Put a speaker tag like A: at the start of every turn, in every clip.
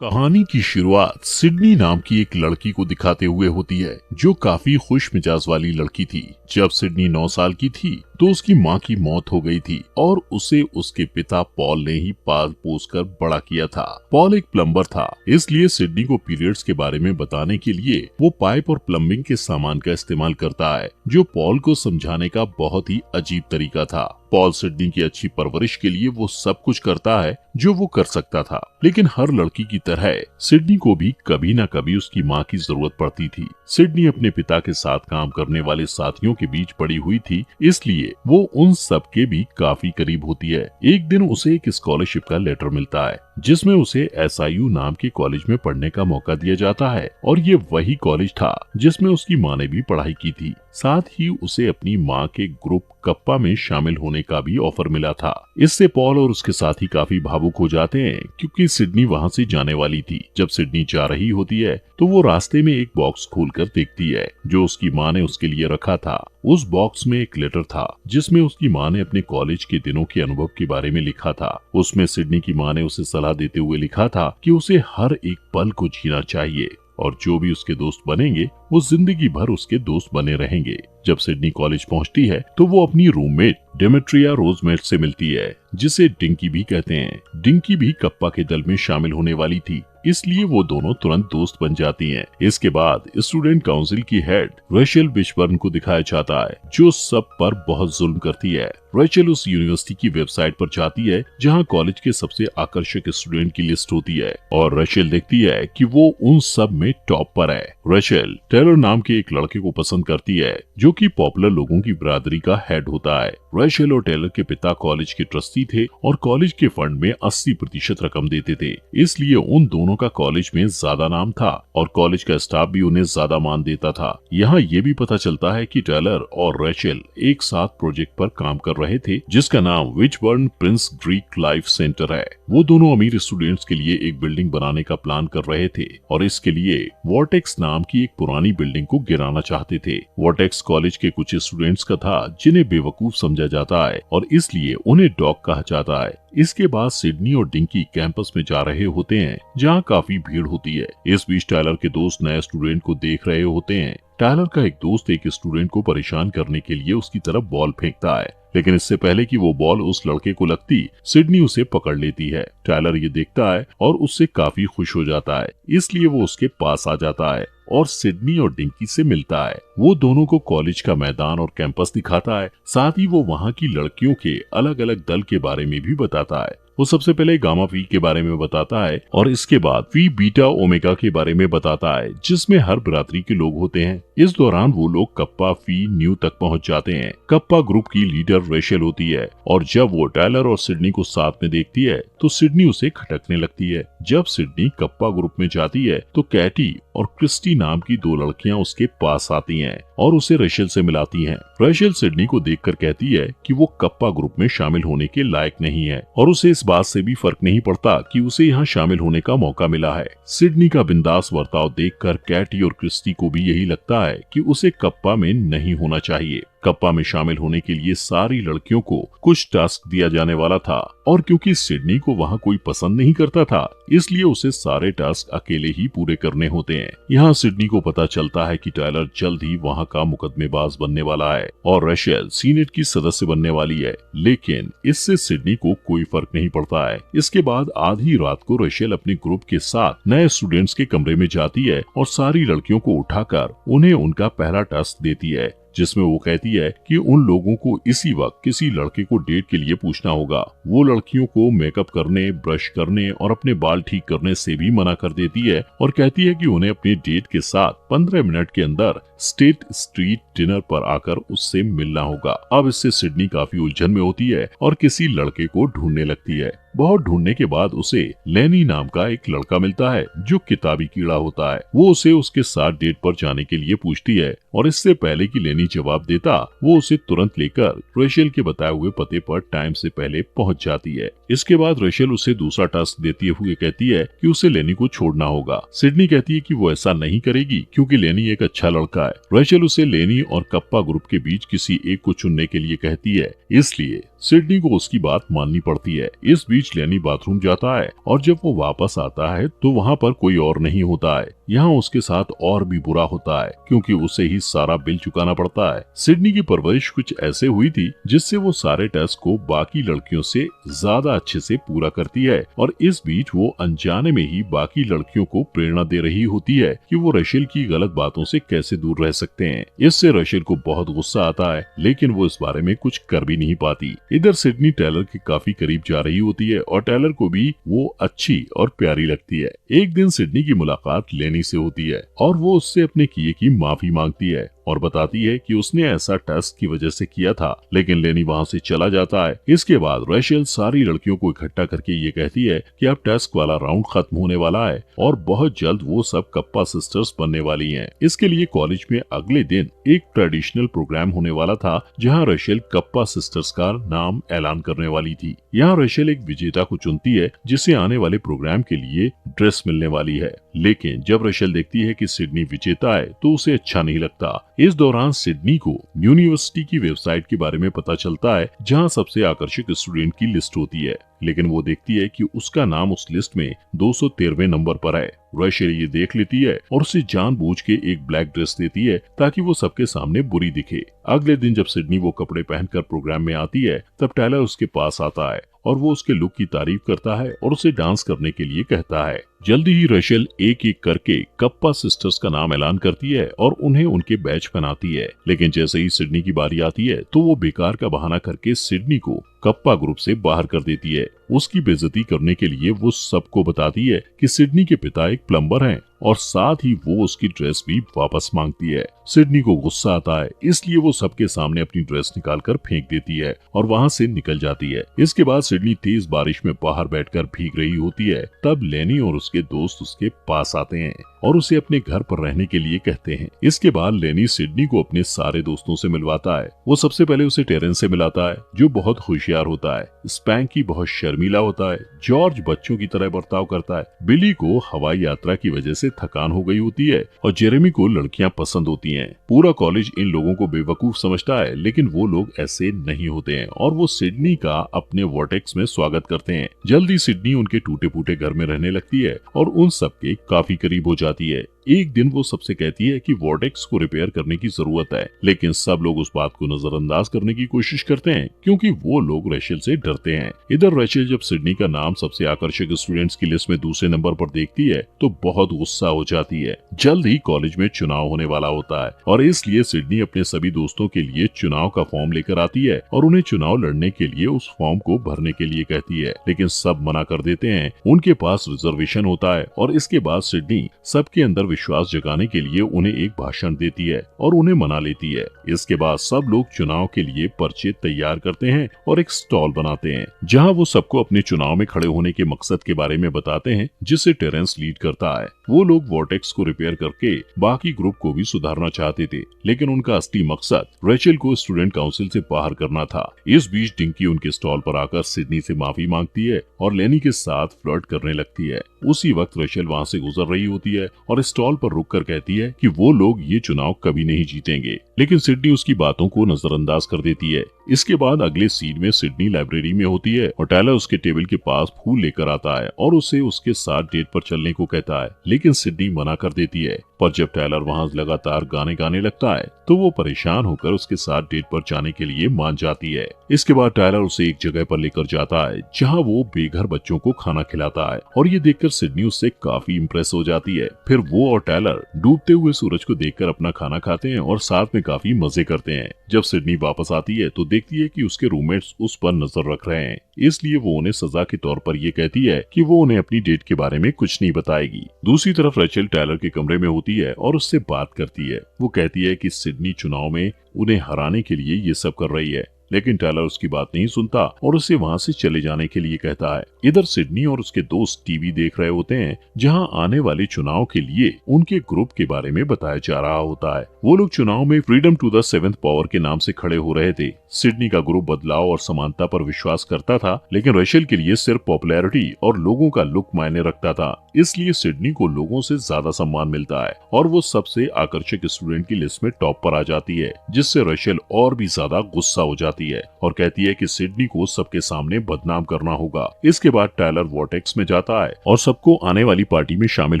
A: कहानी की शुरुआत सिडनी नाम की एक लड़की को दिखाते हुए होती है जो काफी खुश मिजाज वाली लड़की थी। जब सिडनी 9 साल की थी तो उसकी माँ की मौत हो गई थी और उसे उसके पिता पॉल ने ही पाल पोस कर बड़ा किया था। पॉल एक प्लम्बर था, इसलिए सिडनी को पीरियड्स के बारे में बताने के लिए वो पाइप और प्लम्बिंग के सामान का इस्तेमाल करता है, जो पॉल को समझाने का बहुत ही अजीब तरीका था। पॉल सिडनी की अच्छी परवरिश के लिए वो सब कुछ करता है जो वो कर सकता था, लेकिन हर लड़की की तरह सिडनी को भी कभी न कभी उसकी माँ की जरूरत पड़ती थी। सिडनी अपने पिता के साथ काम करने वाले साथियों के बीच पड़ी हुई थी, इसलिए वो उन सब के भी काफी करीब होती है। एक दिन उसे एक स्कॉलरशिप का लेटर मिलता है जिसमें उसे SIU नाम के कॉलेज में पढ़ने का मौका दिया जाता है, और ये वही कॉलेज था जिसमें उसकी माँ ने भी पढ़ाई की थी। साथ ही उसे अपनी माँ के ग्रुप कप्पा में शामिल होने का भी ऑफर मिला था। इससे पॉल और उसके साथी काफी भावुक हो जाते हैं क्योंकि सिडनी वहाँ से जाने वाली थी। जब सिडनी जा रही होती है तो वो रास्ते में एक बॉक्स खोलकर देखती है जो उसकी माँ ने उसके लिए रखा था। उस बॉक्स में एक लेटर था जिसमें उसकी माँ ने अपने कॉलेज के दिनों के अनुभव के बारे में लिखा था। उसमें सिडनी की माँ ने उसे सलाह देते हुए लिखा था कि उसे हर एक पल को जीना चाहिए और जो भी उसके दोस्त बनेंगे वो जिंदगी भर उसके दोस्त बने रहेंगे। जब सिडनी कॉलेज पहुंचती है तो वो अपनी रूममेट डेमेट्रिया रोजमेट से मिलती है, जिसे डिंकी भी कहते हैं। डिंकी भी कप्पा के दल में शामिल होने वाली थी, इसलिए वो दोनों तुरंत दोस्त बन जाती हैं। इसके बाद स्टूडेंट काउंसिल की हेड रेचल विशबर्न को दिखाया जाता है जो सब पर बहुत जुल्म करती है। रेचल उस यूनिवर्सिटी की वेबसाइट पर जाती है जहां कॉलेज के सबसे आकर्षक स्टूडेंट की लिस्ट होती है और रेचल देखती है कि वो उन सब में टॉप पर है। रेचल टेलर नाम के एक लड़के को पसंद करती है जो कि पॉपुलर लोगों की बिरादरी का हेड होता है। रेचल और टेलर के पिता कॉलेज के ट्रस्टी थे और कॉलेज के फंड में 80% रकम देते थे, इसलिए उन दोनों का कॉलेज में ज्यादा नाम था और कॉलेज का स्टाफ भी उन्हें ज्यादा मान देता था। यहाँ ये भी पता चलता है कि टेलर और रेचल एक साथ प्रोजेक्ट पर काम कर रहे थे जिसका नाम विचबर्न प्रिंस ग्रीक लाइफ सेंटर है। वो दोनों अमीर स्टूडेंट्स के लिए एक बिल्डिंग बनाने का प्लान कर रहे थे और इसके लिए वॉर्टेक्स नाम की एक पुरानी बिल्डिंग को गिराना चाहते थे। वॉर्टेक्स कॉलेज के कुछ स्टूडेंट्स का था जिन्हें बेवकूफ समझा जाता है और इसलिए उन्हें डॉग कहा जाता है। इसके बाद सिडनी और डिंकी कैंपस में जा रहे होते हैं जहाँ काफी भीड़ होती है। इस बीच टायलर के दोस्त नए स्टूडेंट को देख रहे होते हैं। टायलर का एक दोस्त एक स्टूडेंट को परेशान करने के लिए उसकी तरफ बॉल फेंकता है, लेकिन इससे पहले कि वो बॉल उस लड़के को लगती, सिडनी उसे पकड़ लेती है। टायलर ये देखता है और उससे काफी खुश हो जाता है, इसलिए वो उसके पास आ जाता है और सिडनी और डिंकी से मिलता है। वो दोनों को कॉलेज का मैदान और कैंपस दिखाता है, साथ ही वो वहाँ की लड़कियों के अलग अलग दल के बारे में भी बताता है। वो सबसे पहले गामा फी के बारे में बताता है और इसके बाद फी बीटा ओमेगा के बारे में बताता है जिसमें हर बिरादरी के लोग होते हैं। इस दौरान वो लोग कप्पा फी न्यू तक पहुंच जाते हैं। कप्पा ग्रुप की लीडर रेचल होती है और जब वो टायलर और सिडनी को साथ में देखती है तो सिडनी उसे खटकने लगती है। जब सिडनी कप्पा ग्रुप में जाती है तो कैटी और क्रिस्टी नाम की 2 लड़कियां उसके पास आती हैं और उसे रेचल से मिलाती हैं। रेचल सिडनी को देखकर कहती है कि वो कप्पा ग्रुप में शामिल होने के लायक नहीं है और उसे इस बात से भी फर्क नहीं पड़ता कि उसे यहाँ शामिल होने का मौका मिला है। सिडनी का बिंदास बर्ताव देखकर कैटी और क्रिस्टी को भी यही लगता है कि उसे कप्पा में नहीं होना चाहिए। कप्पा में शामिल होने के लिए सारी लड़कियों को कुछ टास्क दिया जाने वाला था और क्योंकि सिडनी को वहाँ कोई पसंद नहीं करता था, इसलिए उसे सारे टास्क अकेले ही पूरे करने होते हैं। यहाँ सिडनी को पता चलता है कि टायलर जल्द ही वहाँ का मुकदमेबाज बनने वाला है और रेचल सीनेट की सदस्य बनने वाली है, लेकिन इससे सिडनी को कोई फर्क नहीं पड़ता है। इसके बाद आधी रात को रेचल अपने ग्रुप के साथ नए स्टूडेंट्स के कमरे में जाती है और सारी लड़कियों को उठाकर उन्हें उनका पहला टास्क देती है, जिसमें वो कहती है कि उन लोगों को इसी वक्त किसी लड़के को डेट के लिए पूछना होगा। वो लड़कियों को मेकअप करने, ब्रश करने और अपने बाल ठीक करने से भी मना कर देती है और कहती है कि उन्हें अपने डेट के साथ 15 मिनट के अंदर स्टेट स्ट्रीट डिनर पर आकर उससे मिलना होगा। अब इससे सिडनी काफी उलझन में होती है और किसी लड़के को ढूंढने लगती है। बहुत ढूंढने के बाद उसे लेनी नाम का एक लड़का मिलता है जो किताबी कीड़ा होता है। वो उसे उसके साथ डेट पर जाने के लिए पूछती है और इससे पहले कि लेनी जवाब देता, वो उसे तुरंत लेकर रेचल के बताए हुए पते पर टाइम से पहले पहुंच जाती है। इसके बाद रेचल उसे दूसरा टास्क देते हुए कहती है कि उसे लेनी को छोड़ना होगा। सिडनी कहती है कि वो ऐसा नहीं करेगी क्योंकि लेनी एक अच्छा लड़का है। रेचल उसे लेनी और कप्पा ग्रुप के बीच किसी एक को चुनने के लिए कहती है, इसलिए सिडनी को उसकी बात माननी पड़ती है। इस बीच लेनी बाथरूम जाता है और जब वो वापस आता है तो वहाँ पर कोई और नहीं होता है। यहाँ उसके साथ और भी बुरा होता है क्योंकि उसे ही सारा बिल चुकाना पड़ता है। सिडनी की परवरिश कुछ ऐसे हुई थी जिससे वो सारे टेस्ट को बाकी लड़कियों से ज्यादा अच्छे से पूरा करती है और इस बीच वो अनजाने में ही बाकी लड़कियों को प्रेरणा दे रही होती है कि वो रशेल की गलत बातों से कैसे दूर रह सकते हैं। इससे रशेल को बहुत गुस्सा आता है लेकिन वो इस बारे में कुछ कर भी नहीं पाती। इधर सिडनी टेलर के काफी करीब जा रही होती है और टेलर को भी वो अच्छी और प्यारी लगती है। एक दिन सिडनी की मुलाकात लेनी से होती है और वो उससे अपने किए की माफी मांगती है और बताती है कि उसने ऐसा टेस्ट की वजह से किया था, लेकिन लेनी वहाँ से चला जाता है। इसके बाद रशेल सारी लड़कियों को इकट्ठा करके ये कहती है कि अब टेस्ट वाला राउंड खत्म होने वाला है और बहुत जल्द वो सब कप्पा सिस्टर्स बनने वाली हैं। इसके लिए कॉलेज में अगले दिन एक ट्रेडिशनल प्रोग्राम होने वाला था जहाँ रशेल कप्पा सिस्टर्स का नाम ऐलान करने वाली थी। यहाँ रशेल एक विजेता को चुनती है जिसे आने वाले प्रोग्राम के लिए ड्रेस मिलने वाली है, लेकिन जब रशेल देखती है कि सिडनी विजेता है तो उसे अच्छा नहीं लगता। इस दौरान सिडनी को यूनिवर्सिटी की वेबसाइट के बारे में पता चलता है जहां सबसे आकर्षक स्टूडेंट की लिस्ट होती है, लेकिन वो देखती है कि उसका नाम उस लिस्ट में 213वें नंबर पर है। रशेल ये देख लेती है और उसे जानबूझ के एक ब्लैक ड्रेस देती है ताकि वो सबके सामने बुरी दिखे। अगले दिन जब सिडनी वो कपड़े पहनकर प्रोग्राम में आती है तब टेलर उसके पास आता है और वो उसके लुक की तारीफ करता है और उसे डांस करने के लिए कहता है। जल्दी ही रशेल एक एक करके कप्पा सिस्टर्स का नाम ऐलान करती है और उन्हें उनके बैच बनाती है, लेकिन जैसे ही सिडनी की बारी आती है तो वो बेकार का बहाना करके सिडनी को कप्पा ग्रुप से बाहर कर देती है। उसकी बेइज्जती करने के लिए वो सबको बताती है कि सिडनी के पिता एक प्लम्बर हैं और साथ ही वो उसकी ड्रेस भी वापस मांगती है। सिडनी को गुस्सा आता है, इसलिए वो सबके सामने अपनी ड्रेस निकालकर फेंक देती है और वहाँ से निकल जाती है। इसके बाद सिडनी तेज बारिश में बाहर बैठकर भीग रही होती है। तब लेनी और उसके दोस्त उसके पास आते हैं और उसे अपने घर पर रहने के लिए कहते हैं। इसके बाद लेनी सिडनी को अपने सारे दोस्तों से मिलवाता है। वो सबसे पहले उसे टेरेंस से मिलाता है जो बहुत होशियार होता है। स्पैंकी बहुत शर्मीला होता है। जॉर्ज बच्चों की तरह बर्ताव करता है। बिली को हवाई यात्रा की वजह से थकान हो गई होती है और जेरेमी को लड़कियां पसंद होती हैं। पूरा कॉलेज इन लोगों को बेवकूफ समझता है, लेकिन वो लोग ऐसे नहीं होते हैं और वो सिडनी का अपने वॉर्टेक्स में स्वागत करते हैं। जल्दी सिडनी उनके टूटे फूटे घर में रहने लगती है और उन सबके काफी करीब हो जाती है। एक दिन वो सबसे कहती है कि वॉर्टेक्स को रिपेयर करने की जरूरत है, लेकिन सब लोग उस बात को नजरअंदाज करने की कोशिश करते हैं क्योंकि वो लोग रशेल से डरते हैं। इधर रशेल जब सिडनी का नाम सबसे आकर्षक स्टूडेंट्स की लिस्ट में दूसरे नंबर पर देखती है तो बहुत गुस्सा हो जाती है। जल्द ही कॉलेज में चुनाव होने वाला होता है और इसलिए सिडनी अपने सभी दोस्तों के लिए चुनाव का फॉर्म लेकर आती है और उन्हें चुनाव लड़ने के लिए उस फॉर्म को भरने के लिए कहती है, लेकिन सब मना कर देते हैं। उनके पास रिजर्वेशन होता है और इसके बाद सिडनी सबके अंदर विश्वास जगाने के लिए उन्हें एक भाषण देती है और उन्हें मना लेती है। इसके बाद सब लोग चुनाव के लिए पर्चे तैयार करते हैं और एक स्टॉल बनाते हैं जहां वो सबको अपने चुनाव में खड़े होने के मकसद के बारे में बताते हैं जिसे टेरेंस लीड करता है। वो लोग वॉर्टेक्स को रिपेयर करके बाकी ग्रुप को भी सुधारना चाहते थे, लेकिन उनका असली मकसद रशेल को स्टूडेंट काउंसिल से बाहर करना था। इस बीच डिंकी उनके स्टॉल पर आकर सिडनी से माफी मांगती है और लेनी के साथ फ्लर्ट करने लगती है। उसी वक्त रशेल वहाँ से गुजर रही होती है और स्टॉल पर रुककर कहती है कि वो लोग ये चुनाव कभी नहीं जीतेंगे, लेकिन सिडनी उसकी बातों को नजरअंदाज कर देती है। इसके बाद अगले सीन में सिडनी लाइब्रेरी में होती है और टेलर उसके टेबल के पास फूल लेकर आता है और उसे उसके साथ डेट पर चलने को कहता है, लेकिन सिडनी मना कर देती है। पर जब टेलर वहाँ लगातार गाने गाने लगता है तो वो परेशान होकर उसके साथ डेट पर जाने के लिए मान जाती है। इसके बाद टेलर उसे एक जगह पर लेकर जाता है जहाँ वो बेघर बच्चों को खाना खिलाता है और ये देखकर सिडनी उससे काफी इम्प्रेस हो जाती है। फिर वो और टेलर डूबते हुए सूरज को देखकर अपना खाना खाते हैं और साथ में काफी मजे करते हैं। जब सिडनी वापस आती है तो देखती है कि उसके रूममेट्स उस पर नजर रख रहे हैं, इसलिए वो उन्हें सजा के तौर पर ये कहती है कि वो उन्हें अपनी डेट के बारे में कुछ नहीं बताएगी। दूसरी तरफ रशेल टेलर के कमरे में होती है और उससे बात करती है। वो कहती है कि सिडनी चुनाव में उन्हें हराने के लिए ये सब कर रही है, लेकिन टेलर उसकी बात नहीं सुनता और उसे वहाँ से चले जाने के लिए कहता है। इधर सिडनी और उसके दोस्त टीवी देख रहे होते हैं जहाँ आने वाले चुनाव के लिए उनके ग्रुप के बारे में बताया जा रहा होता है। वो लोग चुनाव में freedom to the seventh power के नाम से खड़े हो रहे थे। सिडनी का ग्रुप बदलाव और समानता पर विश्वास करता था, लेकिन रशेल के लिए सिर्फ पॉपुलैरिटी और लोगों का लुक मायने रखता था। इसलिए सिडनी को लोगों से ज्यादा सम्मान मिलता है और वो सबसे आकर्षक स्टूडेंट की लिस्ट में टॉप पर आ जाती है, जिससे रशेल और भी ज्यादा गुस्सा हो जाती जाती है और कहती है कि सिडनी को सबके सामने बदनाम करना होगा। इसके बाद टायलर वॉर्टेक्स में जाता है और सबको आने वाली पार्टी में शामिल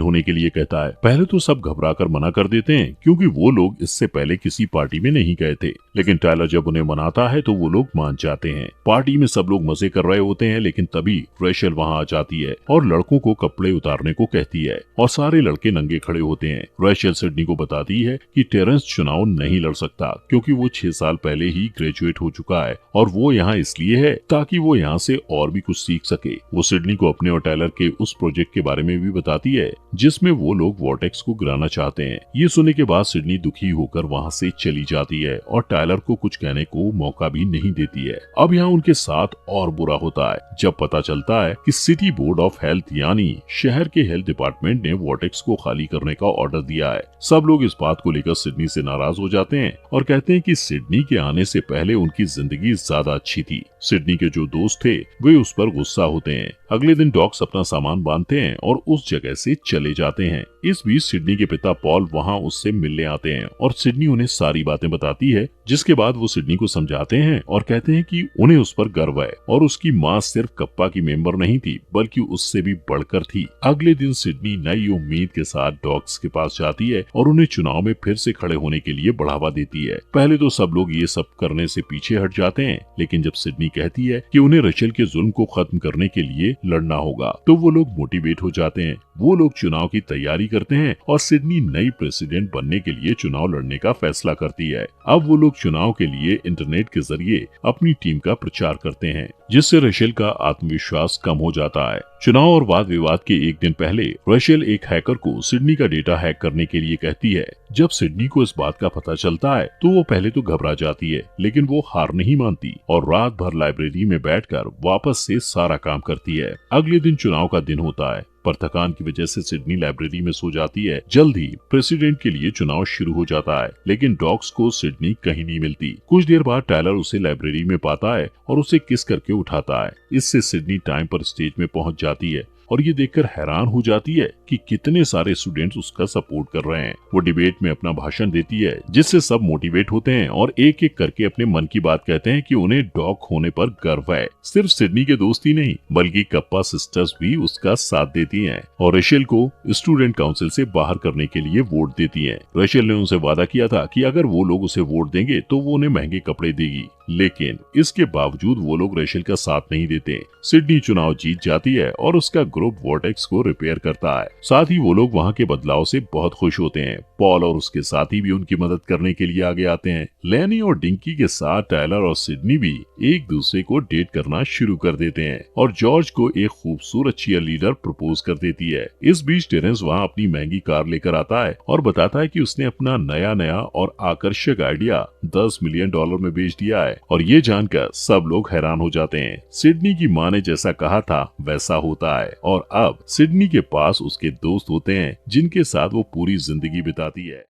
A: होने के लिए कहता है। पहले तो सब घबराकर मना कर देते हैं क्योंकि वो लोग इससे पहले किसी पार्टी में नहीं गए थे, लेकिन टायलर जब उन्हें मनाता है तो वो लोग मान जाते हैं। पार्टी में सब लोग मजे कर रहे होते हैं, लेकिन तभी रेचल वहाँ आ जाती है और लड़कों को कपड़े उतारने को कहती है और सारे लड़के नंगे खड़े होते हैं। रेचल सिडनी को बताती है कि टेरेंस चुनाव नहीं लड़ सकता क्योंकि वो 6 साल पहले ही ग्रेजुएट हो चुका है और वो यहाँ इसलिए है ताकि वो यहाँ से और भी कुछ सीख सके। वो सिडनी को अपने और टायलर के उस प्रोजेक्ट के बारे में भी बताती है जिसमें वो लोग वॉर्टेक्स को गिराना चाहते हैं। ये सुनने के बाद सिडनी दुखी होकर वहाँ से चली जाती है और टायलर को कुछ कहने को मौका भी नहीं देती है। अब यहाँ उनके साथ और बुरा होता है जब पता चलता है कि सिटी बोर्ड ऑफ हेल्थ यानी शहर के हेल्थ डिपार्टमेंट ने वॉर्टेक्स को खाली करने का ऑर्डर दिया है। सब लोग इस बात को लेकर सिडनी से नाराज हो जाते हैं और कहते हैं कि सिडनी के आने से पहले उनकी जिंदगी ज्यादा अच्छी थी। सिडनी के जो दोस्त थे वे उस पर गुस्सा होते हैं। अगले दिन डॉक्स अपना सामान बांधते हैं और उस जगह से चले जाते हैं। इस बीच सिडनी के पिता पॉल वहाँ उससे मिलने आते हैं और सिडनी उन्हें सारी बातें बताती है, जिसके बाद वो सिडनी को समझाते हैं और कहते हैं कि उन्हें उस पर गर्व है और उसकी माँ सिर्फ कप्पा की मेंबर नहीं थी बल्कि उससे भी बढ़कर थी। अगले दिन सिडनी नई उम्मीद के साथ डॉक्स के पास जाती है और उन्हें चुनाव में फिर से खड़े होने के लिए बढ़ावा देती है। पहले तो सब लोग ये सब करने से पीछे हट जाते हैं, लेकिन जब सिडनी कहती है कि उन्हें रेचल के जुल्म को खत्म करने के लिए लड़ना होगा तो वो लोग मोटिवेट हो जाते हैं। वो लोग चुनाव की तैयारी करते हैं और सिडनी नई प्रेसिडेंट बनने के लिए चुनाव लड़ने का फैसला करती है। अब वो लोग चुनाव के लिए इंटरनेट के जरिए अपनी टीम का प्रचार करते हैं, जिससे रेचल का आत्मविश्वास कम हो जाता है। चुनाव और वाद विवाद के एक दिन पहले रेचल एक हैकर को सिडनी का डेटा हैक करने के लिए कहती है। जब सिडनी को इस बात का पता चलता है तो वो पहले तो घबरा जाती है, लेकिन वो हार नहीं मानती और रात भर लाइब्रेरी में बैठकर वापस से सारा काम करती है। अगले दिन चुनाव का दिन होता है, पर थकान की वजह से सिडनी लाइब्रेरी में सो जाती है। जल्द ही प्रेसिडेंट के लिए चुनाव शुरू हो जाता है, लेकिन डॉक्स को सिडनी कहीं नहीं मिलती। कुछ देर बाद टायलर उसे लाइब्रेरी में पाता है और उसे किस करके उठाता है। इससे सिडनी टाइम पर स्टेज में पहुंच जाती है और ये देखकर हैरान हो जाती है कि कितने सारे स्टूडेंट्स उसका सपोर्ट कर रहे हैं। वो डिबेट में अपना भाषण देती है, जिससे सब मोटिवेट होते हैं और एक एक करके अपने मन की बात कहते हैं कि उन्हें डॉग होने पर गर्व है। सिर्फ सिडनी के दोस्त ही नहीं बल्कि कप्पा सिस्टर्स भी उसका साथ देती हैं और रेचल को स्टूडेंट काउंसिल से बाहर करने के लिए वोट देती हैं। रेचल ने उनसे वादा किया था कि अगर वो लोग उसे वोट देंगे तो वो उन्हें महंगे कपड़े देगी, लेकिन इसके बावजूद वो लोग रेचल का साथ नहीं देते। सिडनी चुनाव जीत जाती है और उसका ग्रुप वॉर्टेक्स को रिपेयर करता है। साथ ही वो लोग वहाँ के बदलाव से बहुत खुश होते हैं। पॉल और उसके साथी भी उनकी मदद करने के लिए आगे आते हैं। लेनी और डिंकी के साथ टायलर और सिडनी भी एक दूसरे को डेट करना शुरू कर देते हैं और जॉर्ज को एक खूबसूरत चीयर लीडर प्रपोज कर देती है। इस बीच टेरेंस वहाँ अपनी महंगी कार लेकर आता है और बताता है कि उसने अपना नया और आकर्षक आइडिया $10 मिलियन में बेच दिया है और ये जानकर सब लोग हैरान हो जाते हैं। सिडनी की माँ ने जैसा कहा था वैसा होता है और अब सिडनी के पास उसके दोस्त होते हैं जिनके साथ वो पूरी जिंदगी बिताती है।